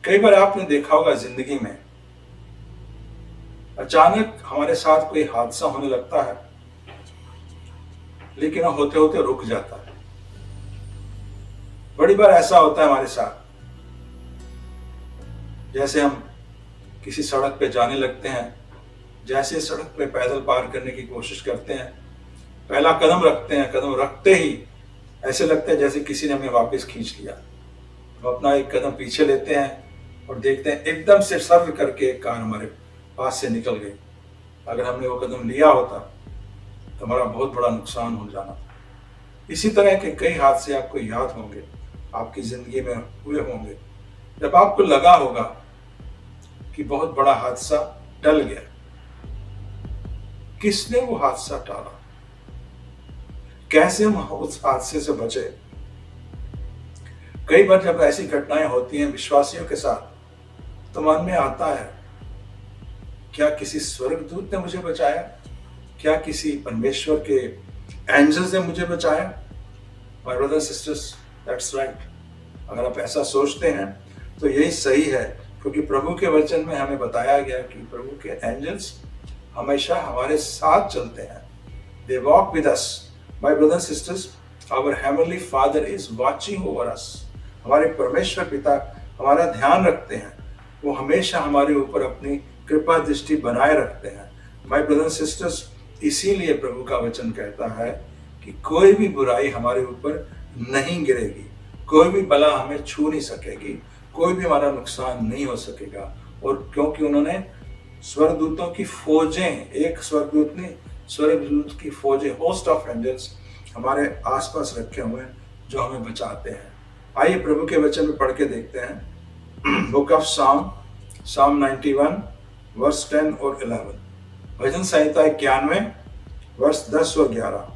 कई बार आपने देखा होगा जिंदगी में अचानक हमारे साथ कोई हादसा होने लगता है, लेकिन होते होते रुक जाता है। बड़ी बार ऐसा होता है हमारे साथ, जैसे हम किसी सड़क पे जाने लगते हैं, जैसे सड़क पे पैदल पार करने की कोशिश करते हैं, पहला कदम रखते हैं, कदम रखते ही ऐसे लगता है जैसे किसी ने हमें वापस खींच लिया। हम अपना एक कदम पीछे लेते हैं और देखते हैं एकदम से सर्व करके एक कार हमारे पास से निकल गई। अगर हमने वो कदम लिया होता तो हमारा बहुत बड़ा नुकसान हो जाना था। इसी तरह के कई हादसे आपको याद होंगे, आपकी जिंदगी में हुए होंगे, जब आपको लगा होगा कि बहुत बड़ा हादसा टल गया। किसने वो हादसा टाला? कैसे हम उस हादसे से बचे? कई बार जब ऐसी घटनाएं होती हैं विश्वासियों के साथ, तो मन में आता है, क्या किसी स्वर्गदूत ने मुझे बचाया? क्या किसी परमेश्वर के एंजल्स ने मुझे बचाया? My brothers sisters, that's right. अगर आप ऐसा सोचते हैं तो यही सही है, क्योंकि प्रभु के वचन में हमें बताया गया कि प्रभु के एंजल्स हमेशा हमारे साथ चलते हैं। They walk with us. My brothers sisters, our heavenly father is watching over us. हमारे परमेश्वर पिता हमारा ध्यान रखते हैं, वो हमेशा हमारे ऊपर अपनी कृपा दृष्टि बनाए रखते हैं। माय ब्रदर्स सिस्टर्स, इसीलिए प्रभु का वचन कहता है कि कोई भी बुराई हमारे ऊपर नहीं गिरेगी, कोई भी बला हमें छू नहीं सकेगी, कोई भी हमारा नुकसान नहीं हो सकेगा। और क्योंकि उन्होंने स्वर्गदूतों की फौजें, एक स्वर्गदूत नहीं, स्वर्गदूत की फौजें, होस्ट ऑफ एंजल्स हमारे आसपास रखे हुए हैं जो हमें बचाते हैं। आइए प्रभु के वचन में पढ़ के देखते हैं। बुक ऑफ Psalm 91 वर्स 10 और 11। भजन संहिता 91 वर्स 10 और 11।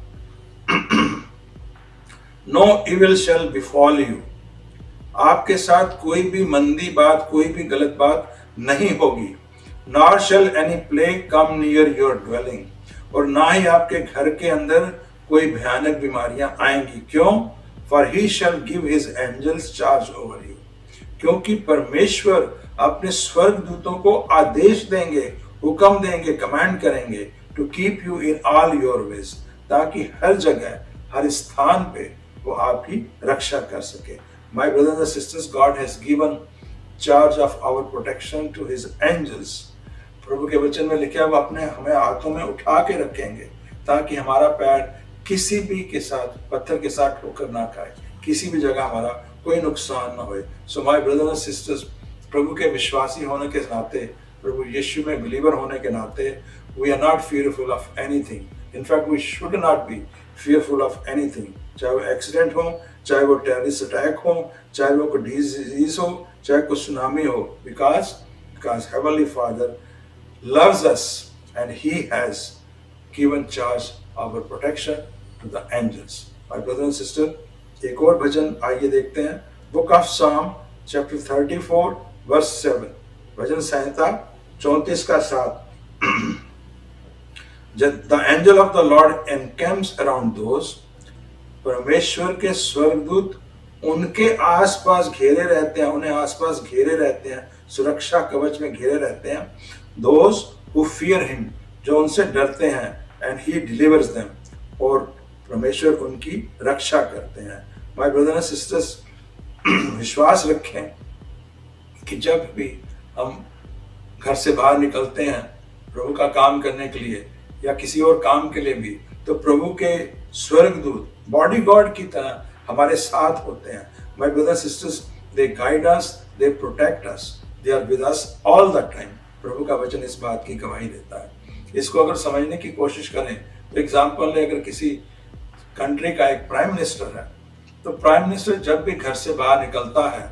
No evil shall befall you. आपके साथ कोई भी मंदी बात, कोई भी गलत बात नहीं होगी। Nor shall any plague come near your dwelling. और ना ही आपके घर के अंदर कोई भयानक बीमारियां आएंगी। क्यों? For he shall give his angels charge over you. क्योंकि परमेश्वर अपने स्वर्गदूतों को आदेश देंगे, हुक्म देंगे, कमांड करेंगे to keep you in all your ways, ताकि हर जगह, हर स्थान पे वो आपकी रक्षा कर सके। My brothers and sisters, God has given charge of our protection to his angels. प्रभु के वचन में लिखा है वो अपने हमें हाथों में उठा के रखेंगे, ताकि हमारा पैर किसी भी के साथ, पत्थर के साथ ठोकर ना खाए, किसी भी जगह हमारा कोई नुकसान ना हो। So my brothers and sisters, प्रभु के विश्वासी होने के नाते, प्रभु यीशु में बिलीवर होने के नाते, we are not fearful of anything. In fact we should not be fearful of anything. चाहे वो एक्सीडेंट हो, चाहे वो टेररिस्ट अटैक हो, चाहे वो कोई डिजीज हो, चाहे कोई सुनामी हो, because heavenly father loves us and he has given charge our protection to the angels. My brother and sister, एक और भजन आइए देखते हैं। Book of Psalm chapter 34 verse 7। भजन संहिता 34 का 7। The angel of the Lord encamps around those। परमेश्वर के स्वर्गदूत उनके आसपास घेरे रहते हैं, उन्हें आसपास घेरे रहते हैं, सुरक्षा कवच में घेरे रहते हैं। Those who fear him, जो उनसे डरते हैं, and he delivers them, और परमेश्वर उनकी रक्षा करते हैं। My brothers and sisters, विश्वास रखें कि जब भी हम घर से बाहर निकलते हैं प्रभु का काम करने के लिए या किसी और काम के लिए भी, तो प्रभु के स्वर्गदूत बॉडी गार्ड की तरह हमारे साथ होते हैं। My brothers and sisters, they guide us, they protect us, they are with us all the time। प्रभु का वचन इस बात की गवाही देता है। इसको अगर समझने की कोशिश करें तो एग्जाम्पल ले, अगर किसी कंट्री का एक प्राइम मिनिस्टर है, तो प्राइम मिनिस्टर जब भी घर से बाहर निकलता है,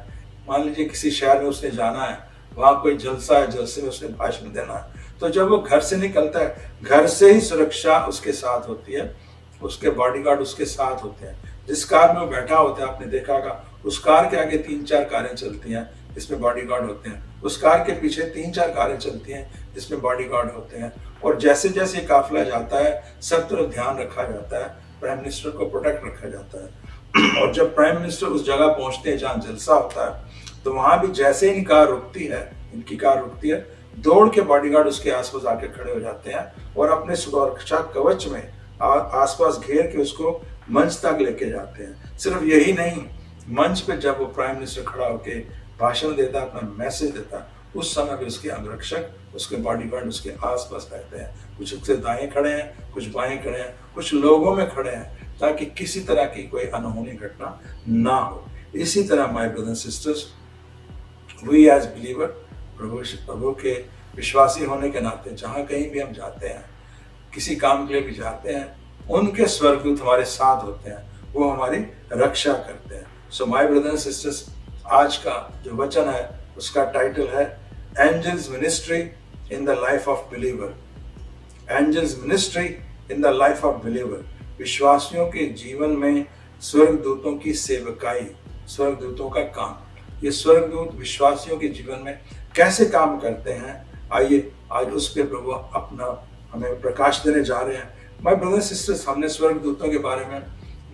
मान लीजिए किसी शहर में उसने जाना है, वहां कोई जलसा है, जलसे में उसने भाषण देना है, तो जब वो घर से निकलता है, घर से ही सुरक्षा उसके साथ होती है, उसके बॉडीगार्ड उसके साथ होते हैं। जिस कार में वो बैठा होता है, आपने देखा होगा, उस कार के आगे 3-4 कारें चलती हैं जिसमें बॉडीगार्ड होते हैं, उस कार के पीछे 3-4 कारें चलती हैं जिसमें बॉडीगार्ड होते हैं, और जैसे जैसे काफिला जाता है सब तरफ ध्यान रखा जाता है, प्राइम मिनिस्टर को प्रोटेक्ट रखा जाता है। और जब प्राइम मिनिस्टर उस जगह पहुंचते हैं जहाँ जलसा होता है, तो वहां भी जैसे इनकी कार रुकती है, दौड़ के बॉडीगार्ड उसके आसपास आके खड़े हो जाते हैं और अपने सुरक्षा कवच में आसपास घेर के उसको मंच तक लेके जाते हैं। सिर्फ यही नहीं, मंच पे जब वो प्राइम मिनिस्टर खड़ा होके भाषण देता, अपना मैसेज देता, उस समय भी उसके अंगरक्षक, उसके बॉडीगार्ड उसके आसपास रहते हैं। कुछ उसके दाएं खड़े हैं, कुछ बाएं खड़े हैं, कुछ लोगों में खड़े हैं, ताकि किसी तरह की कोई अनहोनी घटना ना हो। इसी तरह my brothers sisters, we as believer, प्रभु के विश्वासी होने के नाते जहाँ कहीं भी हम जाते हैं, किसी काम के लिए भी जाते हैं, उनके स्वर्गदूत हमारे साथ होते हैं, वो हमारी रक्षा करते हैं। सो माय ब्रदर्स सिस्टर्स, आज का जो वचन है उसका टाइटल है angels ministry in the life of believer. Angels ministry in the life of believer, विश्वासियों के जीवन में स्वर्गदूतों की सेवकाई, स्वर्गदूतों का काम। ये स्वर्गदूत विश्वासियों के जीवन में कैसे काम करते हैं, आइए आज उस पर प्रभु अपना हमें प्रकाश देने जा रहे हैं। माय ब्रदर्स सिस्टर्स, हमने स्वर्गदूतों के बारे में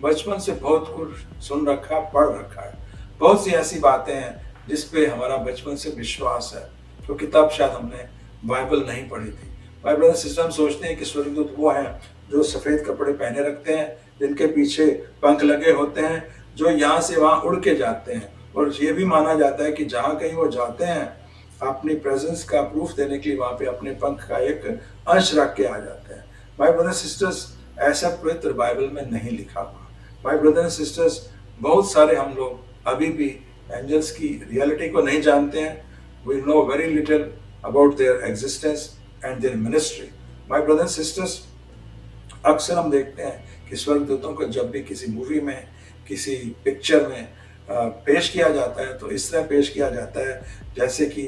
बचपन से बहुत कुछ सुन रखा, पढ़ रखा है। बहुत सी ऐसी बातें हैं जिस पे हमारा बचपन से विश्वास है, क्योंकि तब शायद हमने बाइबल नहीं पढ़ी थी। माय ब्रदर्स सिस्टर्स, हम सोचते हैं कि स्वर्गदूत वो हैं जो सफ़ेद कपड़े पहने रखते हैं, जिनके पीछे पंख लगे होते हैं, जो यहाँ से वहाँ उड़ के जाते हैं। और ये भी माना जाता है कि जहाँ कहीं वो जाते हैं, अपनी प्रेजेंस का प्रूफ देने के लिए वहाँ पे अपने पंख का एक अंश रख के आ जाते हैं। माय ब्रदर्स सिस्टर्स, ऐसा पवित्र बाइबल में नहीं लिखा हुआ। माय ब्रदर्स सिस्टर्स, बहुत सारे हम लोग अभी भी एंजल्स की रियलिटी को नहीं जानते हैं। We know very little about their existence and their ministry. My brothers sisters, अक्सर हम देखते हैं कि स्वर्गदूतों को जब भी किसी मूवी में, किसी पिक्चर में पेश किया जाता है, तो इस तरह पेश किया जाता है जैसे कि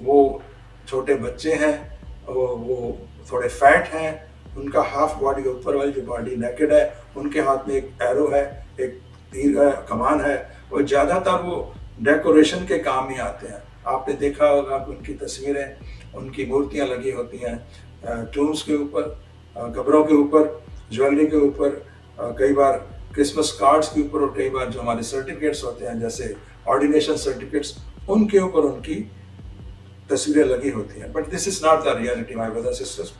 वो छोटे बच्चे हैं, वो थोड़े फैट हैं, उनका हाफ बॉडी, ऊपर वाली जो बॉडी नेकेड है, उनके हाथ में एक एरो है, एक तीर है, कमान है, और ज़्यादातर वो डेकोरेशन के काम ही आते हैं। आपने देखा होगा कि उनकी तस्वीरें, उनकी मूर्तियाँ लगी होती हैं टूम्स के ऊपर, कब्रों के ऊपर, ज्वेलरी के ऊपर, कई बार क्रिसमस कार्ड्स के ऊपर, और कई बार जो हमारे सर्टिफिकेट्स होते हैं जैसे ऑर्डिनेशन सर्टिफिकेट्स, उनके ऊपर उनकी तस्वीरें लगी होती हैं। But this is not the reality my brothers sisters.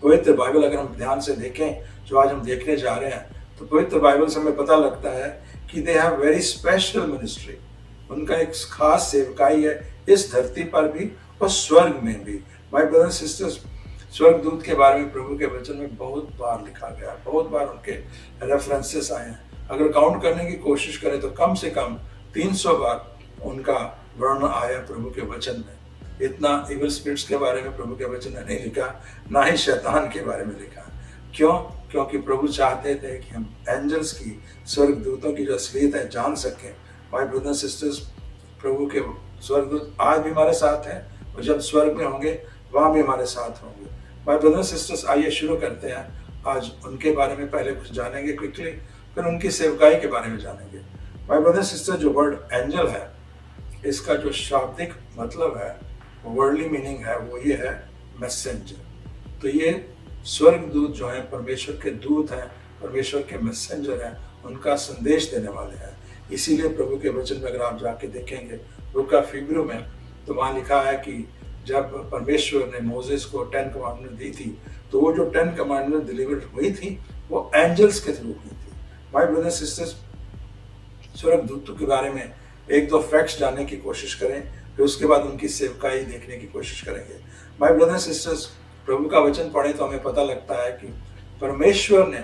पवित्र बाइबल अगर हम ध्यान से देखें, जो आज हम देखने जा रहे हैं, तो पवित्र बाइबल से हमें पता लगता है कि they have very special ministry. उनका एक खास सेवकाई है इस धरती पर भी और स्वर्ग में भी। माय ब्रदर्स सिस्टर्स, स्वर्गदूत के बारे में प्रभु के वचन में बहुत बार लिखा गया है, बहुत बार उनके रेफरेंसेस आए हैं। अगर काउंट करने की कोशिश करें तो कम से कम 300 बार उनका वर्णन आया प्रभु के वचन में। इतना इविल स्पिरिट्स के बारे में प्रभु के वचन ने नहीं लिखा, ना ही शैतान के बारे में लिखा। क्यों? क्योंकि प्रभु चाहते थे कि हम एंजल्स की, स्वर्गदूतों की जो असलियत है जान सकें। माय ब्रदर्स सिस्टर्स, प्रभु के स्वर्गदूत आज भी हमारे साथ हैं, और जब स्वर्ग में होंगे वहाँ भी हमारे साथ होंगे। माय ब्रदर्स सिस्टर्स, आइए शुरू करते हैं। आज उनके बारे में पहले कुछ जानेंगे क्विकली, फिर उनकी सेवकाई के बारे में जानेंगे। माय ब्रदर्स सिस्टर्स, जो वर्ड एंजल है, इसका जो शाब्दिक मतलब है, वर्डली मीनिंग है, वो ये है मैसेंजर। तो ये स्वर्गदूत जो हैं परमेश्वर के दूत हैं, परमेश्वर के मैसेंजर हैं, उनका संदेश देने वाले हैं। इसीलिए प्रभु के वचन में अगर आप जाके देखेंगे बुक ऑफ हिब्रू में, तो वहाँ लिखा है कि जब परमेश्वर ने मोसेस को 10 कमांडमेंट दी थी, तो वो जो 10 कमांडमेंट डिलीवर हुई थी वो एंजल्स के थ्रू हुई थी। माय ब्रदर्स सिस्टर्स, स्वर्गदूतों के बारे में एक दो फैक्ट्स जानने की कोशिश करें, फिर उसके बाद उनकी सेवकाई देखने की कोशिश करेंगे। माय ब्रदर्स सिस्टर्स, प्रभु का वचन पढ़े तो हमें पता लगता है कि परमेश्वर ने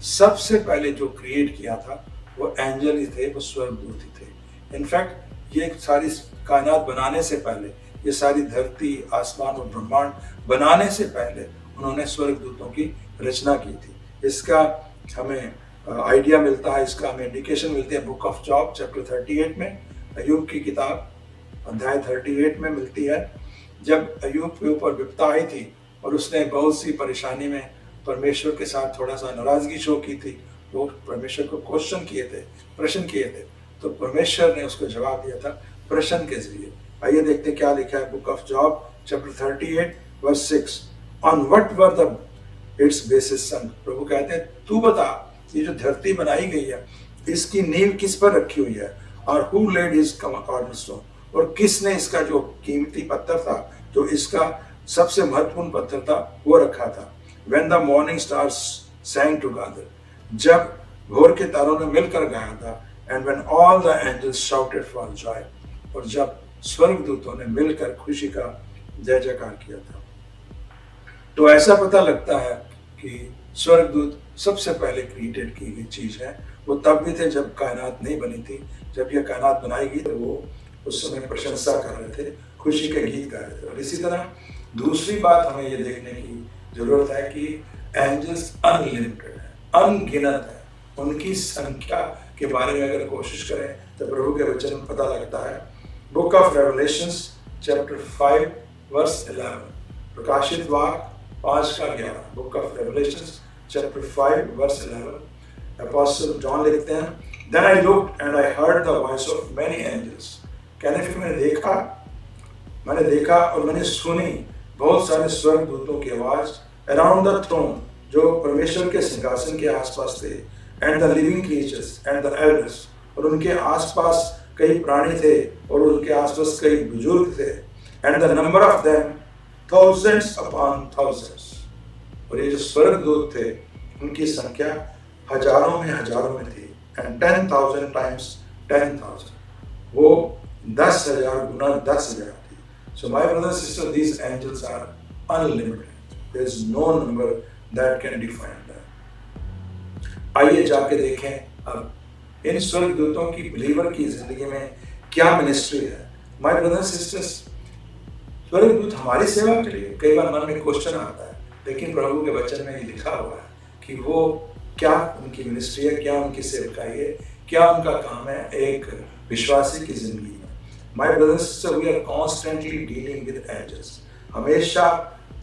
सबसे पहले जो क्रिएट किया था वो एंजल ही थे, वो स्वर्गदूत ही थे। इनफैक्ट ये सारी कायनात बनाने से पहले, ये सारी धरती, आसमान और ब्रह्मांड बनाने से पहले उन्होंने स्वर्गदूतों की रचना की थी। इसका हमें आइडिया मिलता है, इसका हमें इंडिकेशन मिलती है बुक ऑफ जॉब चैप्टर 38 में, अय्यूब की किताब अध्याय 38 में मिलती है। जब अय्यूब के ऊपर विपदा आई थी और उसने बहुत सी परेशानी में परमेश्वर के साथ थोड़ा सा नाराजगी शो की थी, वो परमेश्वर को प्रश्न किए थे, तो परमेश्वर ने उसको जवाब दिया था प्रश्न के जरिए। आइए देखते क्या लिखा है book of job chapter 38 verse 6, on what were the its basis sunk? प्रभु कहते हैं तू बता, ये जो धरती बनाई गई है इसकी नींव किस पर रखी हुई है, और who laid his cornerstone, और किसने इसका जो कीमती पत्थर था, जो इसका सबसे महत्वपूर्ण पत्थर था, वो रखा था. When the morning stars sang together, जब भोर के तारों ने मिलकर गाया था, and when all the angels shouted for joy, और जब स्वर्गदूतों ने मिलकर खुशी का जय जयकार किया था. तो ऐसा पता लगता है कि स्वर्गदूत सबसे पहले क्रिएटेड की गई चीज है. वो तब भी थे जब कायनात नहीं बनी थी. जब यह कायनात बनाई गई तो वो उस समय प्रशंसा कर रहे थे, खुशी के गीत गा रहे थे. और इसी तरह दूसरी बात हमें ये देखने की जरूरत है कि एंजल्स अनलिमिटेड है, अनगिनत है. उनकी संख्या के बारे में अगर कोशिश करें तो प्रभु के वचन में पता लगता है. Book of revelations chapter 5 verse 11, प्रकाशित वाक्य 5:11. Book of revelations chapter 5 verse 11, apostle John लिखते हैं, Then I looked and I heard the voice of many angels. कहने फिर मैंने देखा और मैंने सुनी बहुत सारे स्वर्गदूतों की आवाज अराउंड द थ्रोन, जो परमेश्वर के सिंहासन के आसपास थे, and the living creatures and the elders, और उनके आसपास कई प्राणी थे और उनके आसपास कई बुजुर्ग थे, and the number of them thousands upon thousands. और ये जो स्वर्गदूत थे उनकी संख्या हजारों में थी, and 10,000 times 10,000, वो 10,000 गुना 10,000 थी. So my brothers and sisters, these angels are unlimited. There is no number that can define that. आइए जाके देखें अब इन स्वर्गदूतों की बिलीवर की जिंदगी में क्या मिनिस्ट्री है. My brothers and sisters, स्वर्गदूत हमारी सेवा के लिए कई बार मन में क्वेश्चन आता है, लेकिन प्रभु के वचन में ये लिखा हुआ है कि वो क्या उनकी मिनिस्ट्री है, क्या उनकी सेवकाई है, क्या उनका काम है एक विश्वासी की जिंदगी में. My brothers sister, we are constantly dealing with angels. हमेशा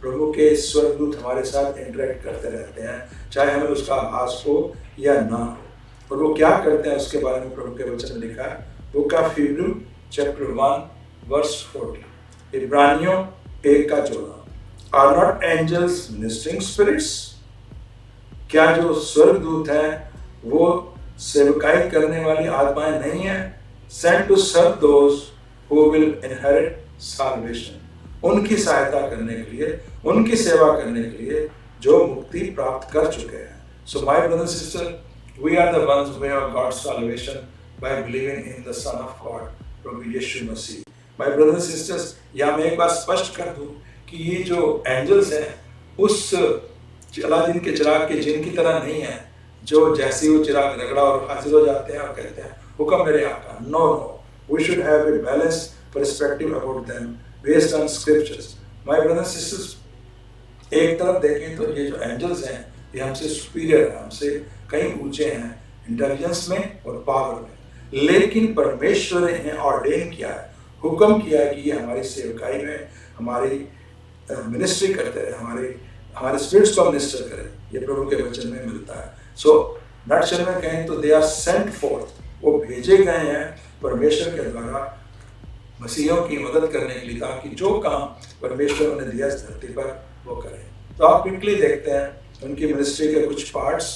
प्रभु के स्वर्गदूत हमारे साथ इंटरेक्ट करते रहते हैं, चाहे हमें उसका आभास हो या ना हो. और वो क्या करते हैं उसके बारे में प्रभु के वचन में लिखा है. Book of Hebrew chapter 1 verse 40, इब्रानियों 1:14, are not angels ministering spirits. क्या जो स्वर्गदूत हैं वो सेवकाई करने वाली आत्माएं नहीं हैं, sent to serve those who will inherit salvation, उनकी सहायता करने के लिए, उनकी सेवा करने के लिए जो मुक्ति प्राप्त कर चुके हैं. So my brother sister, we are the ones who have got salvation by believing in the son of God, प्रभु यीशु मसीह. माय ब्रदर सिस्टर्स, या मैं एक बात स्पष्ट कर दूं कि ये जो एंजल्स हैं उस अलादीन के चिराग के जिनकी तरह नहीं है, जो जैसे वो चिराग रगड़ा और हाजिर हो जाते हैं और कहते हैं हुक्म मेरे आका. No, we should have a balanced perspective about them based on scriptures. My brothers sisters, एक तरफ देखें तो ये जो एंजल्स हैं ये हमसे सुपीरियर है, हमसे कहीं ऊंचे हैं इंटेलिजेंस में और पावर में, लेकिन परमेश्वर ने इन्हें ऑर्डेन किया है, हुक्म किया है कि ये हमारी सेवकाई में हमारी मिनिस्ट्री करते रहे, हमारे स्पिरिट्स को मिनिस्टर करें. ये प्रभु के वचन में मिलता है. सो नटशल में कहें तो दे आर सेंट फोर्थ, वो भेजे गए हैं परमेश्वर के द्वारा मसीहों की मदद करने के लिए, ताकि जो काम परमेश्वर ने दिया इस धरती पर वो करें. तो आप क्विकली देखते हैं उनकी मिनिस्ट्री के कुछ parts.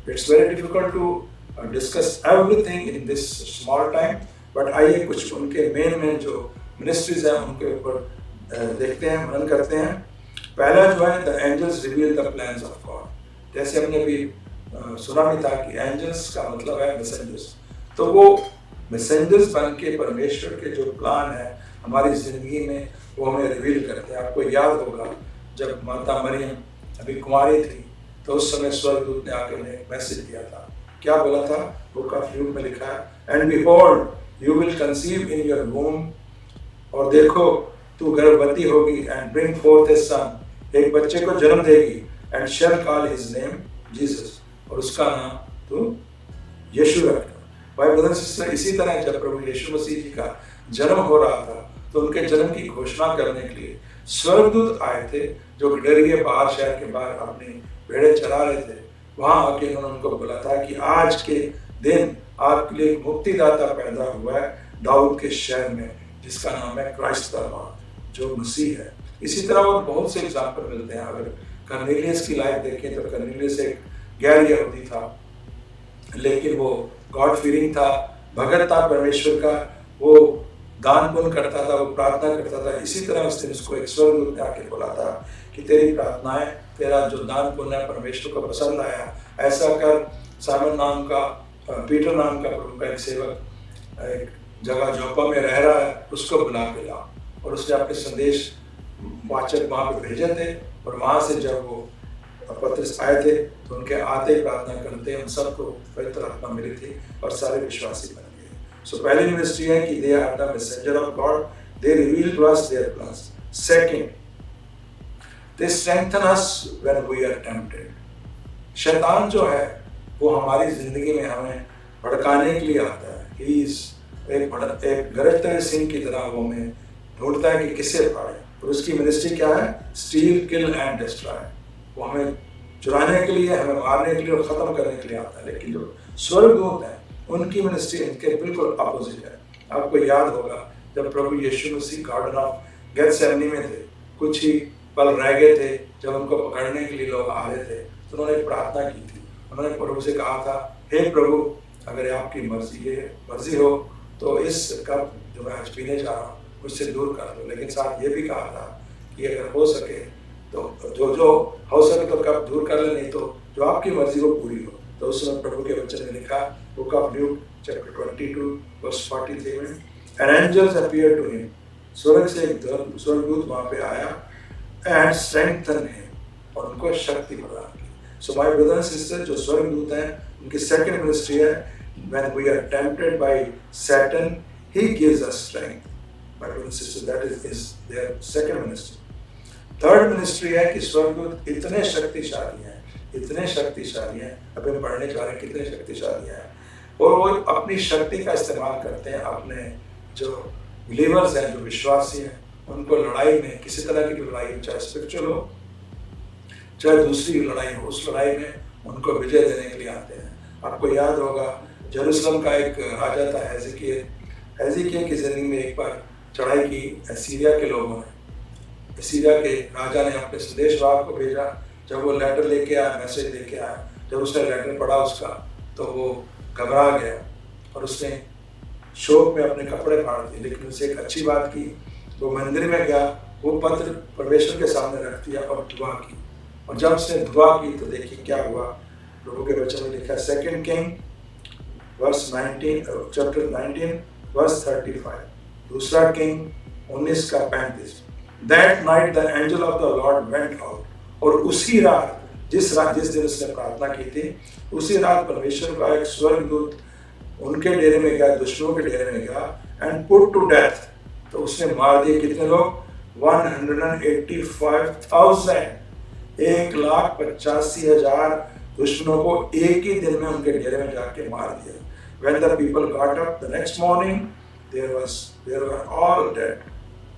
It's very difficult to discuss everything in this small time, but आइए कुछ उनके मेन जो मिनिस्ट्रीज हैं उनके ऊपर देखते हैं, मनन करते हैं. पहला जो है the angels reveal the plans of God. जैसे हमने भी सुना भी था कि एंजल्स का मतलब है मैसेंजर्स. तो वो मैसेंजर्स बन के परमेश्वर के जो प्लान है हमारी जिंदगी में वो हमें रिवील करते हैं. आपको याद होगा जब माता मरियम अभी कुंवारी थी तो उस समय स्वर्गदूत ने आकर उन्हें मैसेज दिया था. क्या बोला था? बुक ऑफ ल्यूक में लिखा है, and behold you will conceive in your womb, और देखो तू गर्भवती होगी, and bring forth a son, एक बच्चे को जन्म देगी, and shall call his name Jesus, और उसका नाम तू यीशु रखना. भाई ब्रदर सिस्टर, इसी तरह जब प्रभु यीशु मसीह जी का जन्म हो रहा था तो उनके जन्म की घोषणा करने के लिए स्वर्गदूत आए थे, जो डरिए बाहर शहर के बाहर अपने भेड़े चरा रहे थे. वहां आके उन्होंने उनको बोला था कि आज के दिन आपके लिए एक मुक्तिदाता पैदा हुआ है दाऊद के शहर में, जिसका नाम है क्राइस्ट द लॉर्ड, जो मसीह है. इसी तरह और बहुत से एग्जाम्पल मिलते हैं। अगर कर्नेलियस की लाइफ देखें तो कर्नेलियस एक गैर यहूदी था, लेकिन वो गॉड फीलिंग था, भगत था परमेश्वर का, वो दान पुण्य करता था, वो प्रार्थना करता था। इसी तरह उस दिन उसको एक स्वर्गदूत ने आके बोला था कि तेरी प्रार्थनाएं, तेरा जो दान पुण्य है परमेश्वर को पसंद आया, ऐसा कर साइमन नाम का, पीटर नाम का प्रभु का एक सेवक एक जगह जोपा में रह रहा है, उसको बुला के ला। और उसने अपने संदेश वाचक वहाँ पे भेजे थे, और वहाँ से जब वो पत्रस आए थे तो उनके आते ही प्रार्थना करते उन सबको पवित्र आत्मा मिली थी और सारे विश्वासी बन गए। सो पहली मिनिस्ट्री है कि they are the messenger of God, they reveal to us their plans. Second, they strengthen us when we are tempted. शैतान जो है वो हमारी जिंदगी में हमें भड़काने के लिए आता है। ही इज एक गरजते हुए सिंह की तरह वो हमें ढूंढता है कि किसे फाड़े। और उसकी मिनिस्ट्री क्या है? Steel, kill and destroy. वो हमें चुराने के लिए, हमें मारने के लिए और ख़त्म करने के लिए आता है। लेकिन जो स्वर्गदूत हैं उनकी मिनिस्ट्री इनके बिल्कुल अपोजिट है। आपको याद होगा जब प्रभु यीशु मसीह गार्डन ऑफ गेथसेमनी में थे, कुछ ही पल रह गए थे जब उनको पकड़ने के लिए लोग आ रहे थे, तो उन्होंने प्रार्थना की थी। उन्होंने प्रभु से कहा था, हे प्रभु, अगर आपकी मर्जी हो तो इस कप जो मैं आज पीने जा रहा हूँ मुझसे दूर कर दो। लेकिन साथ ये भी कहा था कि अगर हो सके तो जो हो सके तो कब दूर कर ले, नहीं तो जो आपकी मर्जी वो पूरी हो। तो उस समय प्रभु के वचन में लिखा, book of Luke chapter 22 verse 43 में, an angels appear to him, स्वर्ग से एक स्वर्गदूत वहां पे आया, एंड स्ट्रेंथन हिम, और उनको शक्ति प्रदान की। So my brother and sister, जो स्वर्गदूत हैं उनकी सेकंड मिनिस्ट्री है, when we are tempted by Satan, he gives us strength. My brother and sister, that is their second ministry. Third ministry है कि स्वर्गदूत इतने शक्तिशाली हैं, अभी हम पढ़ने जा रहे हैं कितने शक्तिशाली हैं, और वो अपनी शक्ति का इस्तेमाल करते हैं अपने जो बिलीवर्स हैं, जो विश्वासी हैं, उनको लड़ाई में, किसी तरह की लड़ाई, चाहे स्पिरिचुअल हो चाहे दूसरी लड़ाई हो, उस लड़ाई में उनको विजय देने के लिए आते हैं। आपको याद होगा जेरूसलम का एक राजा था हेज़ेकिय्याह की जिंदगी में एक बार चढ़ाई की सीरिया के लोगों ने। सीरिया के राजा ने अपने संदेशवाहक को भेजा। जब वो लेटर लेके आया, मैसेज लेके आया, जब उसने लेटर पढ़ा उसका, तो वो घबरा गया और उसने शोक में अपने कपड़े फाड़ दिए। लेकिन उसे एक अच्छी बात की, वो मंदिर में गया, वो पत्र परमेश्वर के सामने रख दिया और दुआ की। और जब उसने दुआ की तो देखिए क्या हुआ। प्रभु के वचन में लिखा, 2 किंग चैप्टर 19 वर्स 35, दूसरा किंग 19 का 35। That night the angel of the Lord went out, और उसी रात जिस दिन उसने प्रार्थना की थी, उसी रात परमेश्वर का एक स्वर्गदूत उनके डेरे में गया, दुश्मनों के डेरे में गया, एंड पुट टू डेथ, तो उसने मार दिए कितने लोग? 185,000, 1,85,000 दुश्मनों को एक ही दिन में उनके डेरे में जाके मार दिया। When the people got up the next morning, there were all dead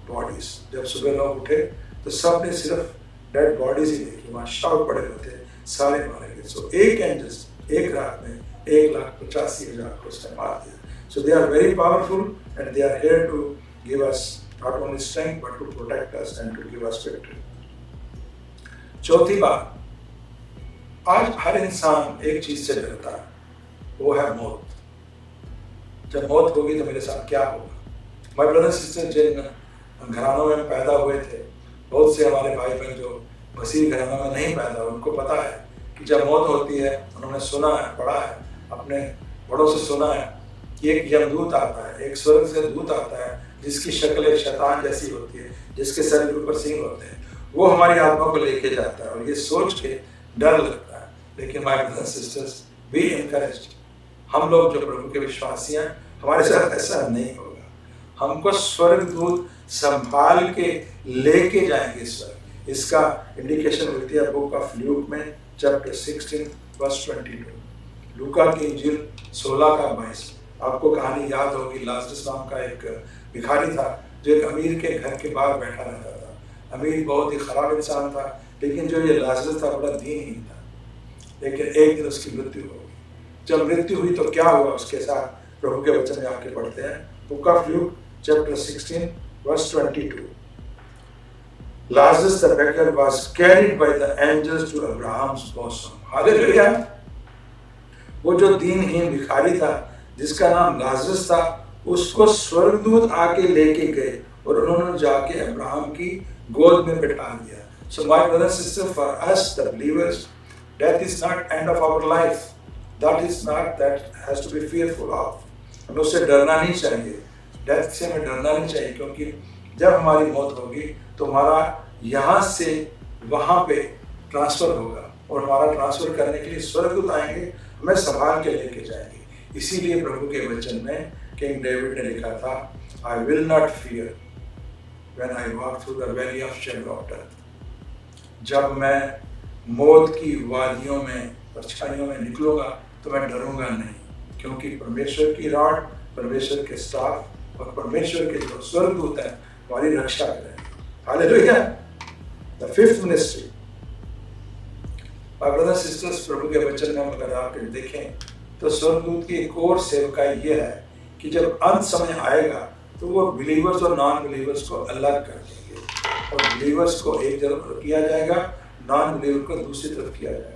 bodies. जब सुबह लोग उठे तो सब ने सिर्फ डेड बॉडीज ही देखी, वहाँ शव पड़े होते, सारे मारे गए। सो एक एंजल एक रात में 1,85,000 को उसने मार दिया। So they are very powerful and they are here to give us not only strength but to protect us and to give us victory. चौथी बात, आज हर इंसान एक चीज से डरता है, वो है मौत। जब मौत होगी तो मेरे साथ क्या होगा? माय ब्रदर सिस्टर, जिन घरानों में पैदा हुए थे, बहुत से हमारे भाई बहन जो मसीह घरानों में नहीं पैदा, उनको पता है कि जब मौत होती है, उन्होंने सुना है, पढ़ा है, अपने बड़ों से सुना है कि एक यमदूत आता है, एक स्वर्ग से दूत आता है, जिसकी शक्ल एक शैतान जैसी होती है, जिसके सर के ऊपर सींग होते हैं। वो हमारी आत्मा को लेके जाता है और ये सोच के डर लगता है। लेकिन my brothers sisters, be encouraged. हम लोग जो प्रभु के विश्वासी हैं, हमारे साथ ऐसा नहीं होगा। हमको स्वर्गदूत संभाल के लेके जाएंगे स्वर्ग। इसका इंडिकेशन मिलती है बुक ऑफ ल्यूक में चैप्टर 16 वर्स 22। लूका की इंजील 16 का 22। आपको कहानी याद होगी, लाजरस नाम का एक भिखारी था जो एक अमीर के घर के बाहर बैठा रहता था। अमीर बहुत ही खराब इंसान था, लेकिन जो ये लाजरस था बड़ा दीनहीन था। लेकिन एक दिन उसकी मृत्यु हो गई। जब मृत्यु हुई तो क्या हुआ उसके साथ, प्रभु के वचन में आके पढ़ते हैं, book of Luke chapter 16 verse 22. Lazarus the beggar was carried by the angels to Abraham's bosom. Hallelujah. वो जो दीनहीन भिखारी था जिसका नाम लाजरस था, उसको स्वर्गदूत आके लेके गए और उन्होंने जाके अब्राहम की गोद में बिठा दिया। So my brothers and sisters, for us the believers, death is not end of our life. That is not, that has to be fearful of. हमें उससे डरना नहीं चाहिए, डेथ से हमें डरना नहीं चाहिए, क्योंकि जब हमारी मौत होगी तो हमारा यहाँ से वहाँ पे ट्रांसफर होगा और हमारा ट्रांसफर करने के लिए स्वर्गदूत आएंगे, हमें संभाल के लेके जाएंगे। इसीलिए प्रभु के वचन में किंग डेविड ने लिखा था, I will not fear when I walk through the valley of shadow of death. जब मैं मौत की वादियों में, परछाइयों में निकलूंगा तो मैं डरूंगा नहीं, क्योंकि परमेश्वर की रॉड, परमेश्वर के स्टाफ और परमेश्वर के जो स्वर्गदूत हैं हमारी रक्षा करेंगे। Hallelujah. The fifth ministry. Brothers sisters, प्रभु के वचन में अगर आप देखें तो स्वर्गदूत की एक और सेवकाई ये है कि जब अंत समय आएगा तो वो बिलीवर्स और नॉन बिलीवर्स को अलग कर देंगे और बिलीवर्स को एक तरफ किया जाएगा, नॉन बिलीवर को दूसरी तरफ किया जाएगा।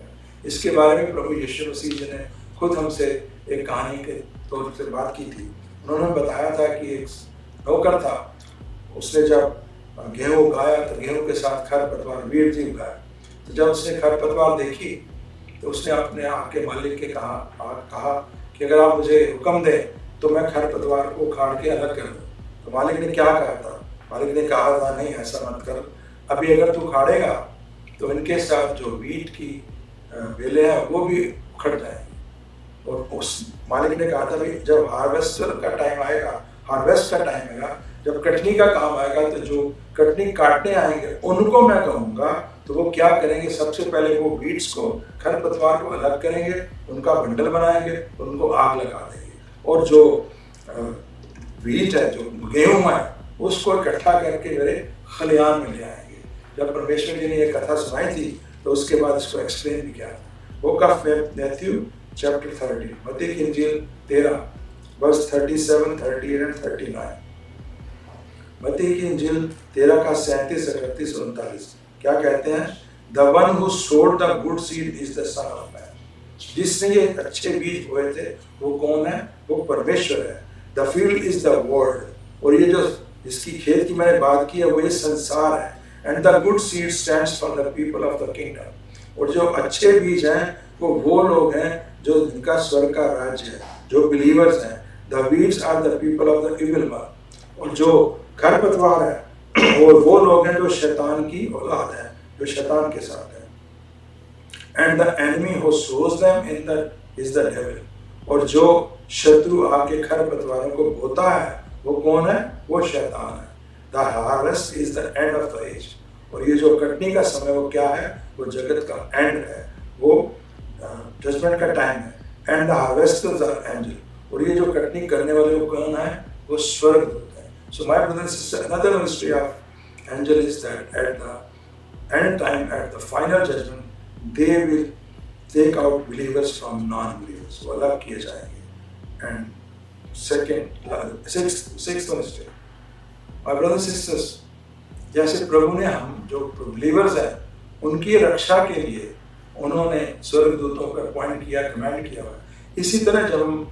इसके बारे में प्रभु यीशु मसीह जी ने खुद हमसे एक कहानी के तौर से बात की थी। उन्होंने बताया था कि एक नौकर था, उसने जब गेहूँ उगाया तो गेहूँ के साथ खरपतवार, वीड थी उगाया। तो जब उसने खरपतवार देखी तो उसने अपने आपके मालिक के कहा कि अगर आप मुझे हुक्म दें तो मैं खरपतवार को उखाड़ के अलग कर दूँ। तो मालिक ने क्या कहा था? मालिक ने कहा था, नहीं ऐसा मत कर, अभी अगर तू उखाड़ेगा तो इनके साथ जो वीट की बेलें हैं वो भी उखड़ जाएंगी। और उस मालिक ने कहा था, भाई जब हार्वेस्टर का टाइम आएगा, हार्वेस्ट का टाइम आएगा, जब कटनी का काम आएगा, तो जो कटनी काटने आएंगे उनको मैं कहूँगा तो वो क्या करेंगे, सबसे पहले वो वीट्स को, खरपतवार को अलग करेंगे, उनका बंडल बनाएंगे, उनको आग लगा देंगे, और जो वीट है, जो गेहूँ है, उसको इकट्ठा करके मेरे खलियान में ले आएंगे। जब परमेश्वर जी ने ये कथा सुनाई थी तो उसके बाद इसको एक्सप्लेन भी किया। बुक ऑफ मैथ्यू चैप्टर 30, मत्ती की इंजील 13 वर्स 37, 38 एंड 39। मत्ती की इंजील 13 का 37, 38 और 39 क्या कहते हैं? द वन हु सोड the good seed is the son of man. जिसने ये अच्छे बीज बोए थे वो कौन है? वो परमेश्वर है। The field is the world, और ये जो इसकी खेत की मैंने बात की है वो ये संसार है। And the good seed stands for the people of the kingdom, और जो अच्छे बीज हैं वो लोग हैं जो जिनका स्वर्ग का राज्य है, जो बिलीवर्स हैं। The weeds are the people of the evil one, और जो खरपतवार है और वो लोग हैं जो शैतान की औलाद है, जो शैतान के साथ है। And the enemy who shows them in the is the devil, और जो शत्रु आके खरपतवारों को बोता है वो कौन है? वो शैतान है। The harvest is the end of the age, और ये जो कटनी का समय वो क्या है? वो जगत का एंड है, वो जजमेंट का टाइम है। And the harvesters are angel, और ये जो कटनी करने वाले वो कौन है? वो स्वर्गदूत है। So my brothers and sisters, another mystery of angel is that at the end time, at the final judgment, they will take out believers from non-believers, वो अलग किए जाएंगे। And sixth mystery, my brothers and sisters, जैसे प्रभु ने हम जो believers हैं उनकी रक्षा के लिए उन्होंने स्वर्गदूतों का अपॉइंट किया, कमांड किया हुआ, इसी तरह जब हम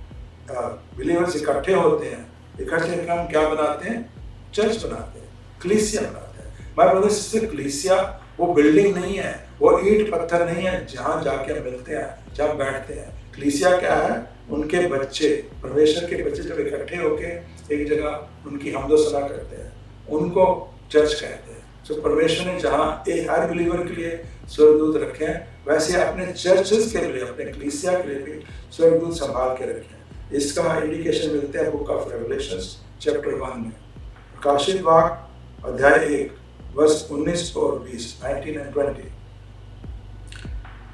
बिलीवर्स इकट्ठे होते हैं, इकट्ठे हम क्या बनाते हैं? चर्च बनाते हैं, कलीसिया बनाते हैं। माय ब्रदर्स सिस्टर, कलीसिया वो बिल्डिंग नहीं है, वो ईंट पत्थर नहीं है जहाँ जाके मिलते हैं, जहाँ बैठते हैं। कलीसिया क्या है? उनके बच्चे, परमेश्वर के बच्चे जब इकट्ठे होके एक जगह उनकी हमदो सना करते हैं, उनको चर्च कहते हैं। तो परमेश्वर ने जहाँ हर बिलीवर के लिए स्वर्गदूत रखे हैं, वैसे अपने चर्चेस के लिए, अपने कलीसिया के लिए भी स्वर्गदूत संभाल के रखे हैं। इसका इंडिकेशन मिलते हैं बुक ऑफ रेवलेशंस चैप्टर 1 में। प्रकाशित वाक्य अध्याय 1 वर्स 19 और 20, 19 एंड 20।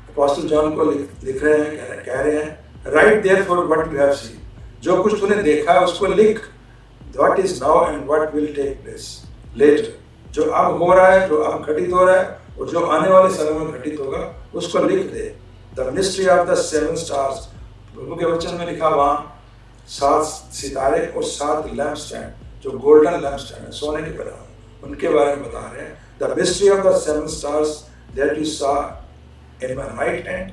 अपोस्टल जॉन को लिख रहे हैं, कह रहे हैं, right therefore what you have seen, जो कुछ तूने देखा है उसको लिख। What is now and what will take place later, जो अब हो रहा है, जो अब घटित हो रहा है और जो आने वाले समय में घटित होगा उसको लिख दे। The mystery of the 7 stars, प्रभु के वचन में लिखा वहाँ 7 सितारे और 7 लैम्पस्टैंड, जो गोल्डन लैम्पस्टैंड है, सोने के बना, उनके बारे में बता रहे हैं। The mystery of the 7 stars that you saw in my right hand,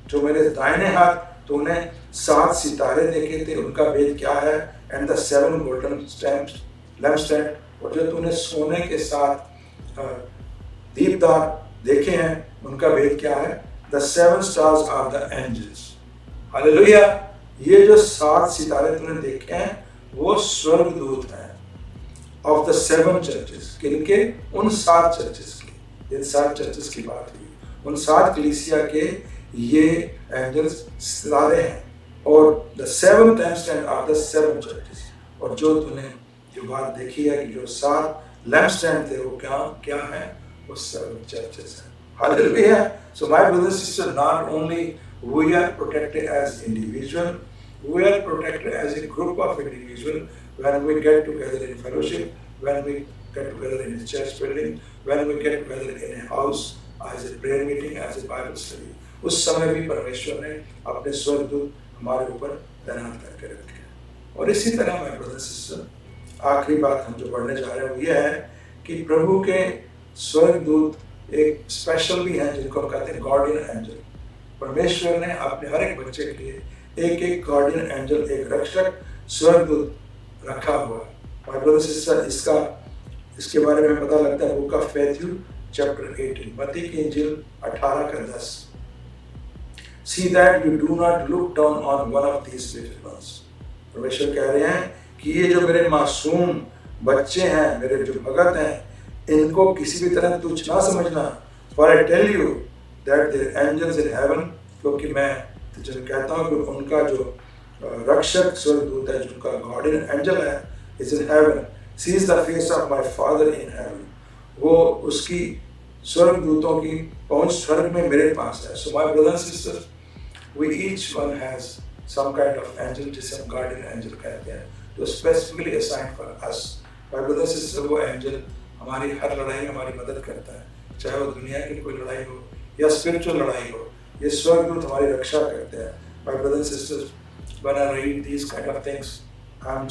जो मेरे दाहिने हाथ तूने 7 सितारे देखे थे, उनका भेद क्या है? And the 7 golden lampstands, और जो तूने सोने के 7 दीपदार देखे हैं, उनका भेद क्या है? The 7 stars are the angels. Hallelujah. ये जो 7 सितारे तूने देखे हैं, वो स्वर्गदूत हैं of the 7 churches. किनके? उन 7 चर्चेस की, इन 7 चर्चेस की बात हुई, उन 7 कलीसिया के ये एंजल्स सितारे हैं। और the 7th lampstand are the 7 churches. और जो तूने जो बात देखी है कि जो 7 lampstand थे, वो क्या है? वो 7 churches हैं। Hallelujah. So my brothers and sisters, not only we are protected as individual, we are protected as a group of individuals when we get together in fellowship, when we get together in a church building, when we get together in a house as a prayer meeting, as a Bible study. उस समय भी परमेश्वर ने अपने स्वर्गदूत हमारे ऊपर तैनात करके रखे हैं। और इसी तरह मैं ब्रदर सिस्टर, आखिरी बात हम जो पढ़ने जा रहे हैं वो ये है कि प्रभु के स्वर्गदूत एक स्पेशल भी हैं, जिनको हम कहते हैं गार्डियन एंजल। परमेश्वर ने अपने हर एक बच्चे के लिए एक गार्डियन एंजल, एक रक्षक स्वर्गदूत रखा हुआ है। माय ब्रदर सिस्टर, इसके बारे में पता लगता है बुक ऑफ मैथ्यू चैप्टर 18, मत्ती की इंजील 18:10। See that you do not look down on one of these little ones. परमेश्वर कह रहे हैं कि ये जो मेरे मासूम बच्चे हैं, मेरे जो भगत हैं, इनको किसी भी तरह तुच्छ ना समझना। For I tell you that their angels in heaven, क्योंकि मैं तुझे कहता हूँ कि उनका जो रक्षक स्वर्गदूत है, जिनका गार्डियन एंजल है, is in heaven, sees the face of my Father in heaven. वो उसकी स्वर्गदूतों की पहुंच स्वर्ग में मेरे पास है। So my brothers and sisters, we each one has some kind of angel, जिसे हम guardian angel कहते हैं, जो specifically assigned for us. My brothers and sisters, वो angel हमारी हर लड़ाई में हमारी मदद करता है, चाहे वो दुनिया की कोई लड़ाई हो या स्पिरिचुअल लड़ाई हो, ये स्वर्गदूत हमारी रक्षा करते हैं। My brothers and sisters, when I read these kind of things, I'm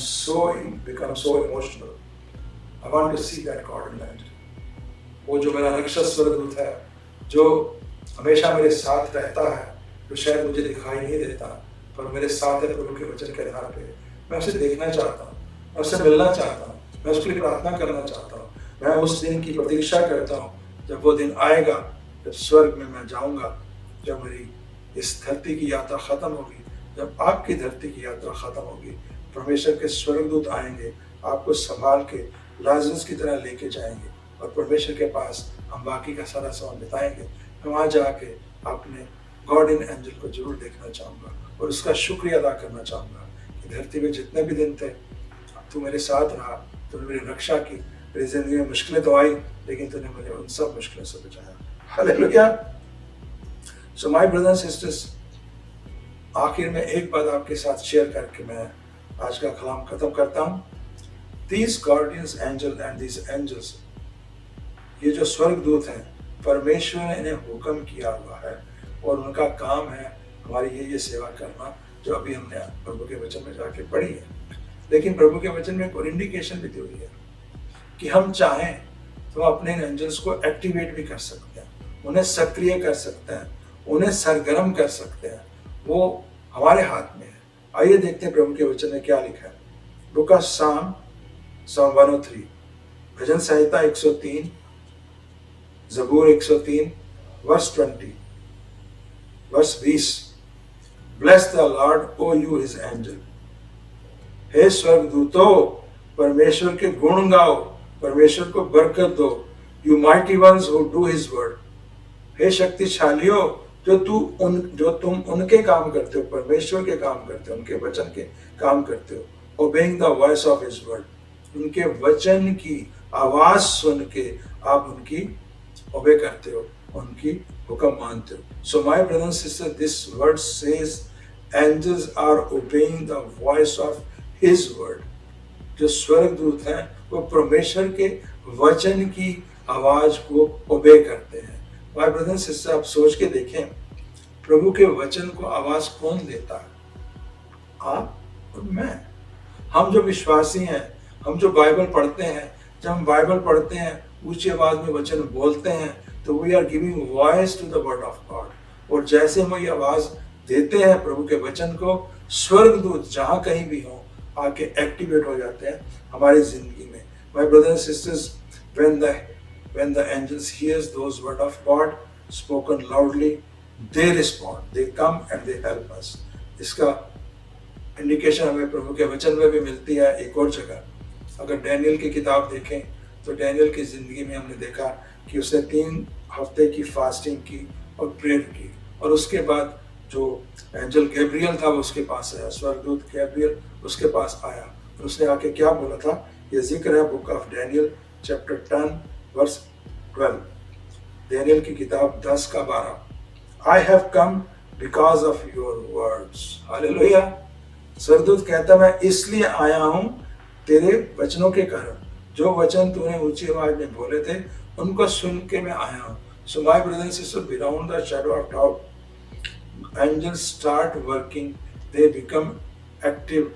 become so emotional. I want to see that guardian angel. वो जो मेरा रक्षक स्वर्गदूत है, जो हमेशा मेरे साथ रहता है, जो शायद मुझे दिखाई नहीं देता, पर मेरे साथ है प्रभु के वचन के आधार पे। मैं उसे देखना चाहता हूँ, मैं उससे मिलना चाहता हूँ, मैं उसके लिए प्रार्थना करना चाहता हूँ। मैं उस दिन की प्रतीक्षा करता हूँ, जब वो दिन आएगा, जब स्वर्ग में मैं जाऊँगा, जब मेरी इस धरती की यात्रा खत्म होगी, जब आपकी धरती की यात्रा खत्म होगी, परमेश्वर के स्वर्गदूत आएंगे, आपको संभाल के लाजरस की तरह लेके जाएंगे और परमेश्वर के पास हम बाकी का सारा समय बिताएंगे। मैं वहाँ जाके अपने गार्डियन एंजल को जरूर देखना चाहूँगा और उसका शुक्रिया अदा करना चाहूँगा कि धरती में जितने भी दिन थे, तू मेरे साथ रहा, तूने मेरी रक्षा की। मेरी जिंदगी में मुश्किलें तो आई, लेकिन तूने मुझे उन सब मुश्किलों से बचाया। Hallelujah. So my brothers and sisters, आखिर में एक बात आपके साथ शेयर करके मैं आज का कलाम खत्म करता हूँ। These guardians angel and these angels, ये जो स्वर्गदूत हैं, परमेश्वर ने इन्हें हुक्म किया हुआ है और उनका काम है हमारी ये सेवा करना, जो अभी हमने प्रभु के वचन में जाके पढ़ी है। लेकिन प्रभु के वचन में कोई इंडिकेशन भी दी हुई है कि हम चाहें तो अपने एंजल्स को एक्टिवेट भी कर सकते हैं, उन्हें सक्रिय कर सकते हैं, उन्हें सरगर्म कर सकते हैं। वो हमारे हाथ में है। आइए देखते हैं प्रभु के वचन में क्या लिखा है। बुक ऑफ साम 103, भजन संहिता 103, ज़बूर 103, verse 20, verse 20। Bless the Lord, O you his angel. हे स्वर्गदूतों, परमेश्वर के गुण गाओ, परमेश्वर को बरकत दो। You mighty ones who do his word. हे शक्तिशालियों, जो तुम उनके काम करते हो, परमेश्वर के काम करते हो, उनके वचन के काम करते हो। Obeying the voice of his word. उनके वचन की आवाज सुन के आप उनकी ओबे करते हो, उनकी हुक्म मानते हो। So my brothers and sisters, this word says angels are obeying the voice of his word. जो स्वर्गदूत हैं वो परमेश्वर के वचन की आवाज को ओबे करते हैं। My brothers and sisters, आप सोच के देखें, प्रभु के वचन को आवाज कौन देता है? आप और मैं। हम जो विश्वासी हैं, हम जो बाइबल पढ़ते हैं, जब हम बाइबल पढ़ते हैं ऊंची आवाज में वचन बोलते हैं तो we are giving voice to the word of God, और जैसे हम ये आवाज देते हैं प्रभु के वचन को, स्वर्गदूत जहां कहीं भी हो आके एक्टिवेट हो जाते हैं हमारी जिंदगी में। My brothers and sisters, when the angels hears those word of God spoken loudly, they respond, they come and they help us। इसका इंडिकेशन हमें प्रभु के वचन में भी मिलती है एक और जगह। अगर डैनियल की किताब देखें तो डैनियल की जिंदगी में हमने देखा कि उसने 3 हफ्ते की फास्टिंग की और प्रेयर की, और उसके बाद जो एंजल गैब्रियल था वो उसके पास आया, स्वर्गदूत गैब्रियल उसके पास आया, और उसने आके क्या बोला था, ये जिक्र है book of Daniel chapter 10 verse 12, Daniel की किताब 10 का 12। I have come because of your words. Hallelujah. स्वर्गदूत कहता मैं इसलिए आया हूं तेरे वचनों के कारण, जो वचन तूने ऊंची आवाज में बोले थे उनको सुन के मैं आया हूं। सो my brothers and sisters, beyond the shadow of doubt, angels start working, they become active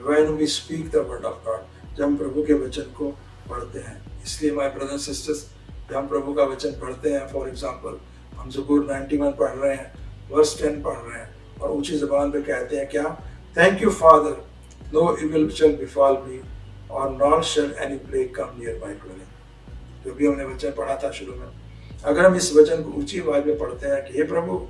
when we speak the word of God। जब हम प्रभु के वचन को पढ़ते हैं, इसलिए माय ब्रदर्स सिस्टर्स, जब हम प्रभु का वचन पढ़ते हैं, फॉर एग्जांपल हम ज़बूर 91 पढ़ रहे हैं, वर्स 10 पढ़ रहे हैं, और ऊंची ज़बान पे कहते हैं क्या, thank you father, no evil shall befall me और nor shall any plague come near my dwelling. जो भी हमने वचन पढ़ा था शुरू में, अगर हम इस वचन को ऊंची आवाज में पढ़ते हैं कि हे प्रभु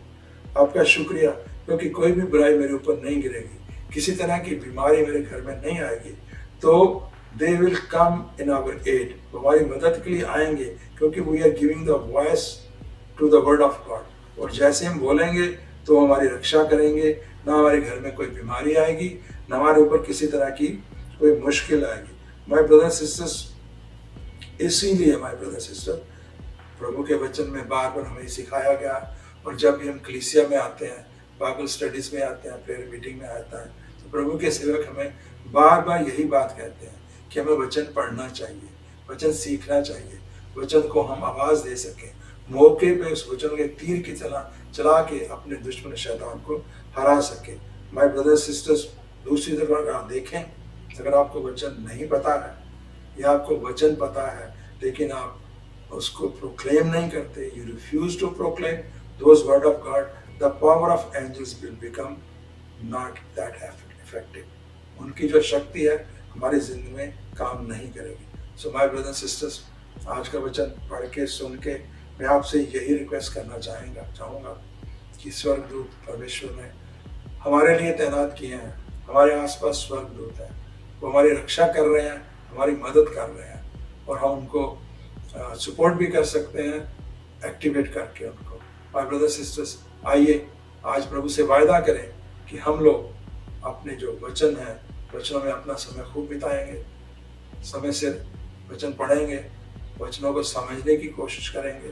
आपका शुक्रिया, क्योंकि कोई भी बुराई मेरे ऊपर नहीं गिरेगी, किसी तरह की बीमारी मेरे घर में नहीं आएगी, तो they will come in our aid, हमारी मदद के लिए आएंगे, क्योंकि we are giving the voice to the word of God. और जैसे हम बोलेंगे तो हमारी रक्षा करेंगे, ना हमारे घर में कोई बीमारी आएगी, ना हमारे ऊपर किसी तरह की कोई मुश्किल आएगी। माय ब्रदर्स सिस्टर्स, इसीलिए माय ब्रदर्स सिस्टर, प्रभु के वचन में बार बार हमें सिखाया गया, और जब भी हम कलीसिया में आते हैं, बाइबल स्टडीज में आते हैं, प्रेयर मीटिंग में आता है, तो प्रभु के सेवक हमें बार बार यही बात कहते हैं कि हमें वचन पढ़ना चाहिए, वचन सीखना चाहिए, वचन को हम आवाज़ दे सकें, मौके पे उस वचन के तीर की चला के अपने दुश्मन शैतान को हरा सके। माय ब्रदर्स सिस्टर्स, दूसरी तरफ अगर आप देखें, अगर आपको वचन नहीं पता है या आपको वचन पता है लेकिन आप उसको प्रोक्लेम नहीं करते, you refuse to proclaim those word of God, the power of angels will become not that effective। उनकी जो शक्ति है हमारी जिंदगी में काम नहीं करेगी। सो माय ब्रदर्स सिस्टर्स, आज का वचन पढ़ के सुन के मैं आपसे यही रिक्वेस्ट करना चाहूँगा कि स्वर्गदूत परमेश्वर ने हमारे लिए तैनात किए हैं, हमारे आसपास स्वर्गदूत हैं, वो हमारी रक्षा कर रहे हैं, हमारी मदद कर रहे हैं, और हम उनको सपोर्ट भी कर सकते हैं एक्टिवेट करके उनको। माय ब्रदर्स सिस्टर्स, आइए आज प्रभु से वायदा करें कि हम लोग अपने जो वचन है, वचनों में अपना समय खूब बिताएंगे, समय से वचन पढ़ेंगे, वचनों को समझने की कोशिश करेंगे,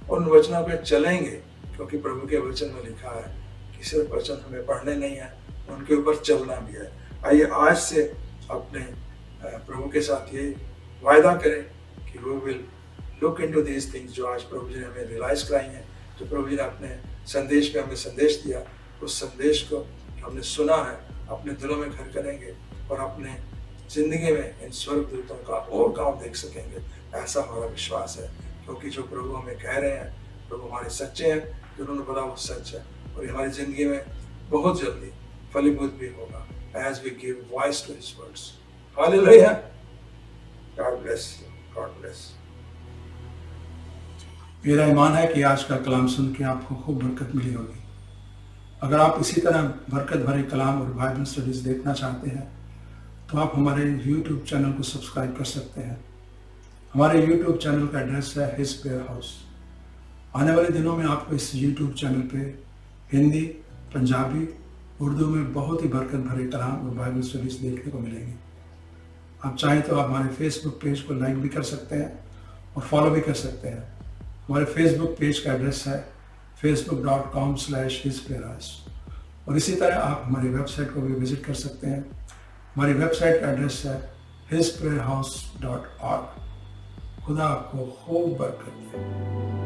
और उन वचनों पे चलेंगे, क्योंकि प्रभु के वचन में लिखा है कि सिर्फ वचन हमें पढ़ने नहीं है, उनके ऊपर चलना भी है। आइए आज से अपने प्रभु के साथ ये वायदा करें कि we will look into these things, जो आज प्रभु जी ने हमें रियलाइज कराई हैं, जो प्रभु जी ने अपने संदेश में हमें संदेश दिया, उस संदेश को हमने सुना है अपने दिलों में घर करेंगे, और अपने जिंदगी में इन स्वर्गदूतों का और काम देख सकेंगे, ऐसा हमारा विश्वास है। क्योंकि जो प्रभु हमें कह रहे हैं, प्रभु हमारे सच्चे हैं, जो उन्होंने बोला वो सच है, और ये हमारी जिंदगी में बहुत जल्दी फलीभूत भी होगा, as we give voice to his words। Hallelujah। God bless you। God bless you। मेरा ईमान है कि आज का कलाम सुन के आपको खूब बरकत मिली होगी। अगर आप इसी तरह बरकत भरे कलाम और बाइबल स्टडीज देखना चाहते हैं तो आप हमारे YouTube चैनल को सब्सक्राइब कर सकते हैं। हमारे YouTube चैनल का एड्रेस है हिज प्रेयर हाउस। आने वाले दिनों में आपको इस YouTube चैनल पे हिंदी, पंजाबी, उर्दू में बहुत ही बरकत भरे कलाम और बाइबल स्टडीज देखने को मिलेंगी। आप चाहें तो आप हमारे फेसबुक पेज को लाइक भी कर सकते हैं और फॉलो भी कर सकते हैं। हमारे फेसबुक पेज का एड्रेस है facebook.com/hisprayerhouse, और इसी तरह आप हमारी वेबसाइट को भी विजिट कर सकते हैं। हमारी वेबसाइट का एड्रेस है hisprayerhouse.org। खुदा आपको खूब बरकत दे।